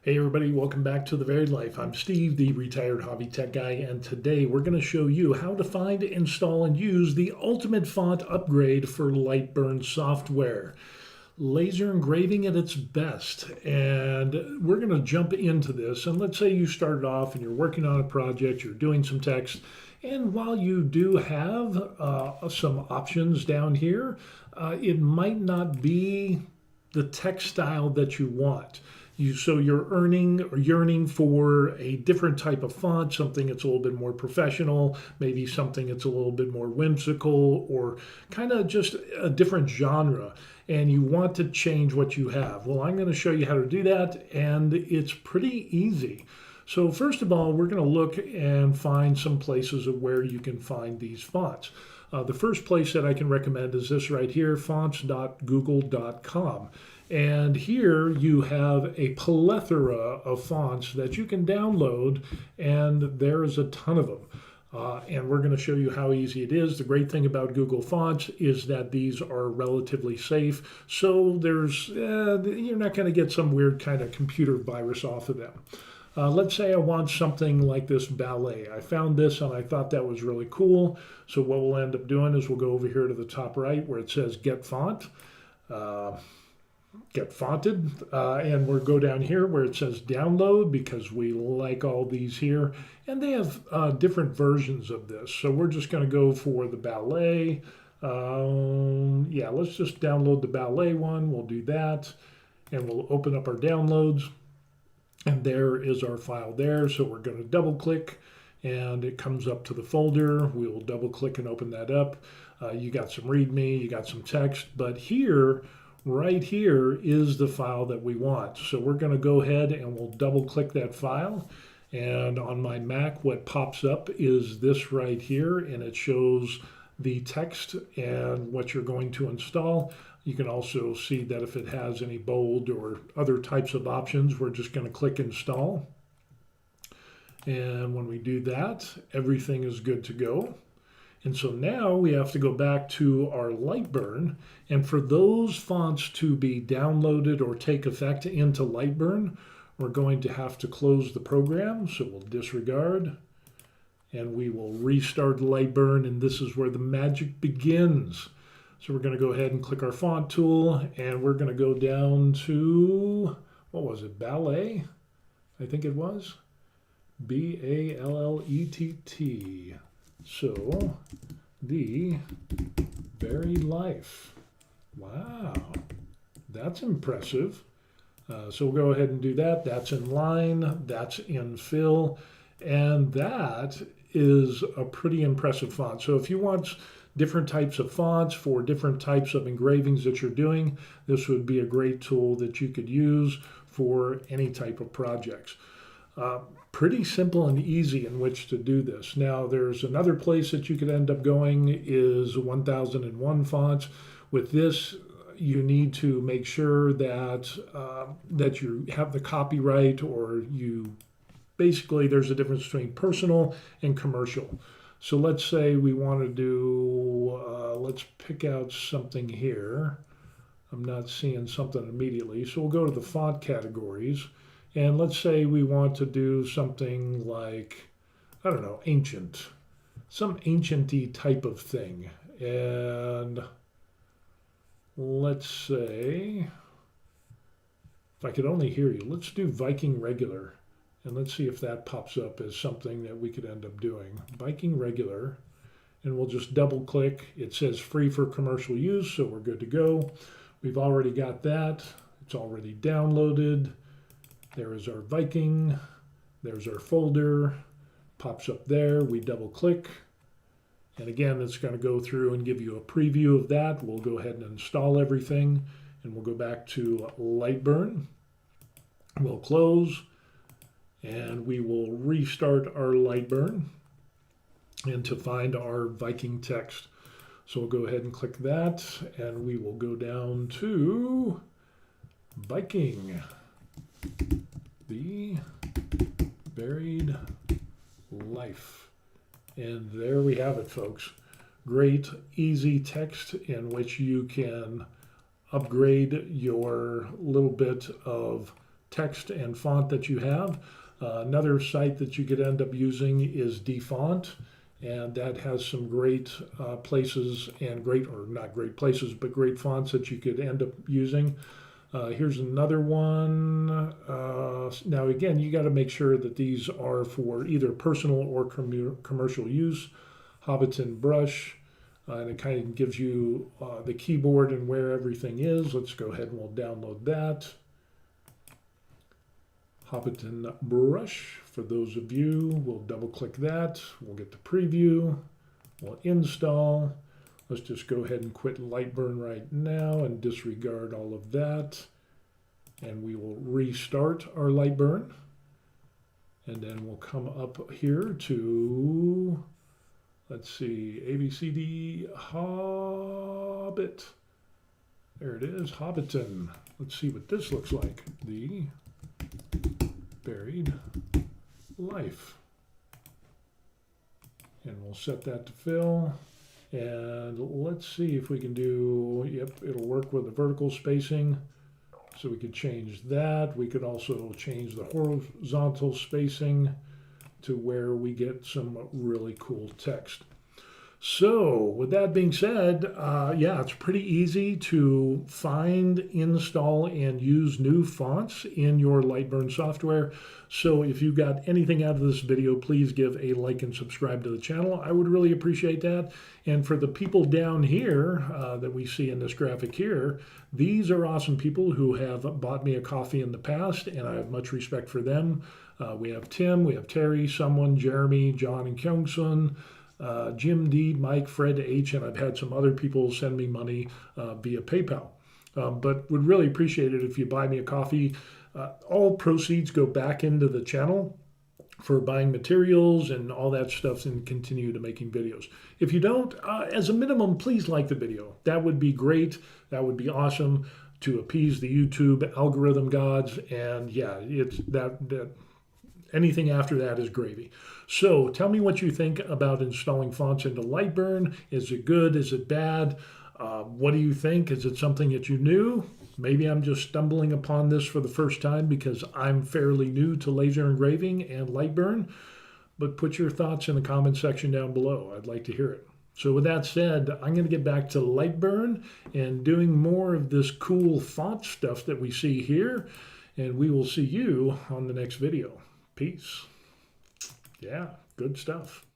Hey everybody, welcome back to The Varied Life. I'm Steve, the retired hobby tech guy, and today we're going to show you how to find, install, and use the ultimate font upgrade for LightBurn software. Laser engraving at its best, and we're going to jump into this. And let's say you started off and you're working on a project, you're doing some text, and while you do have some options down here, it might not be the text style that you want. So you're earning or yearning for a different type of font, something that's a little bit more professional, maybe something that's a little bit more whimsical, or kind of just a different genre, and you want to change what you have. Well, I'm going to show you how to do that, and it's pretty easy. So first of all, we're going to look and find some places of where you can find these fonts. The first place that I can recommend is this right here, fonts.google.com. And here you have a plethora of fonts that you can download, and there's a ton of them. And we're going to show you how easy it is. The great thing about Google Fonts is that these are relatively safe, so you're not going to get some weird kind of computer virus off of them. Let's say I want something like this ballet. I found this and I thought that was really cool. So what we'll end up doing is we'll go over here to the top right where it says Get Font. Get fonted, and we'll go down here where it says download, because we like all these here, and they have different versions of this. So we're just going to go for the ballet. Yeah, let's just download the ballet one. We'll do that, and we'll open up our downloads, and there is our file there. So we're going to double click, and it comes up to the folder. We will double click and open that up. You got some README, you got some text, but here, right here is the file that we want. So we're going to go ahead and we'll double click that file. And on my Mac, what pops up is this right here, and it shows the text and what you're going to install. You can also see that if it has any bold or other types of options, we're just going to click install. And when we do that, everything is good to go. And so now we have to go back to our LightBurn, and for those fonts to be downloaded or take effect into LightBurn, we're going to have to close the program. So we'll disregard, and we will restart LightBurn, and this is where the magic begins. So we're going to go ahead and click our font tool, and we're going to go down to, what was it, Ballet? I think it was. B-A-L-L-E-T-T. So, The Varied Life. Wow, that's impressive. So we'll go ahead and do that. That's in line, that's in fill, and that is a pretty impressive font. So if you want different types of fonts for different types of engravings that you're doing, this would be a great tool that you could use for any type of projects. Pretty simple and easy in which to do this. Now, there's another place that you could end up going is 1001 fonts. With this, you need to make sure that that you have the copyright, or basically there's a difference between personal and commercial. So let's say we want to do, let's pick out something here. I'm not seeing something immediately, so we'll go to the font categories. And let's say we want to do something like, I don't know, ancient, some ancient-y type of thing. And let's say, if I could only hear you, let's do Viking Regular. And let's see if that pops up as something that we could end up doing. Viking Regular. And we'll just double click. It says free for commercial use, so we're good to go. We've already got that. It's already downloaded. There is our Viking, there's our folder, pops up there, we double click, and again it's going to go through and give you a preview of that. We'll go ahead and install everything, and we'll go back to LightBurn. We'll close, and we will restart our LightBurn, and to find our Viking text. So we'll go ahead and click that, and we will go down to Viking. The Varied Life. And there we have it, folks. Great, easy text in which you can upgrade your little bit of text and font that you have. Another site that you could end up using is DaFont, and that has some great places and not great places, but great fonts that you could end up using. Here's another one. Now again, you got to make sure that these are for either personal or commercial use. Hobbiton brush, and it kind of gives you the keyboard and where everything is. Let's go ahead and we'll download that. Hobbiton brush, for those of you, we'll double click that. We'll get the preview, we'll install. Let's just go ahead and quit LightBurn right now and disregard all of that. And we will restart our LightBurn. And then we'll come up here to, let's see, ABCD Hobbit. There it is, Hobbiton. Let's see what this looks like. The Buried Life. And we'll set that to fill. And let's see if we can do, yep, it'll work with the vertical spacing. So we could change that. We could also change the horizontal spacing to where we get some really cool text. So with that being said, yeah, it's pretty easy to find, install, and use new fonts in your LightBurn software. So if you got anything out of this video, please give a like and subscribe to the channel. I would really appreciate that. And for the people down here that we see in this graphic here, these are awesome people who have bought me a coffee in the past, and I have much respect for them. We have Tim, we have Terry, someone, Jeremy, John, and Kyung-sun. Jim D, Mike, Fred H, and I've had some other people send me money via PayPal. But would really appreciate it if you buy me a coffee. All proceeds go back into the channel for buying materials and all that stuff and continue to making videos. If you don't, as a minimum, please like the video. That would be great. That would be awesome to appease the YouTube algorithm gods. And yeah, it's that anything after that is gravy. So tell me what you think about installing fonts into LightBurn. Is it good? Is it bad? What do you think? Is it something that you knew? Maybe I'm just stumbling upon this for the first time because I'm fairly new to laser engraving and LightBurn. But put your thoughts in the comment section down below. I'd like to hear it. So with that said, I'm going to get back to LightBurn and doing more of this cool font stuff that we see here. And we will see you on the next video. Peace. Yeah, good stuff.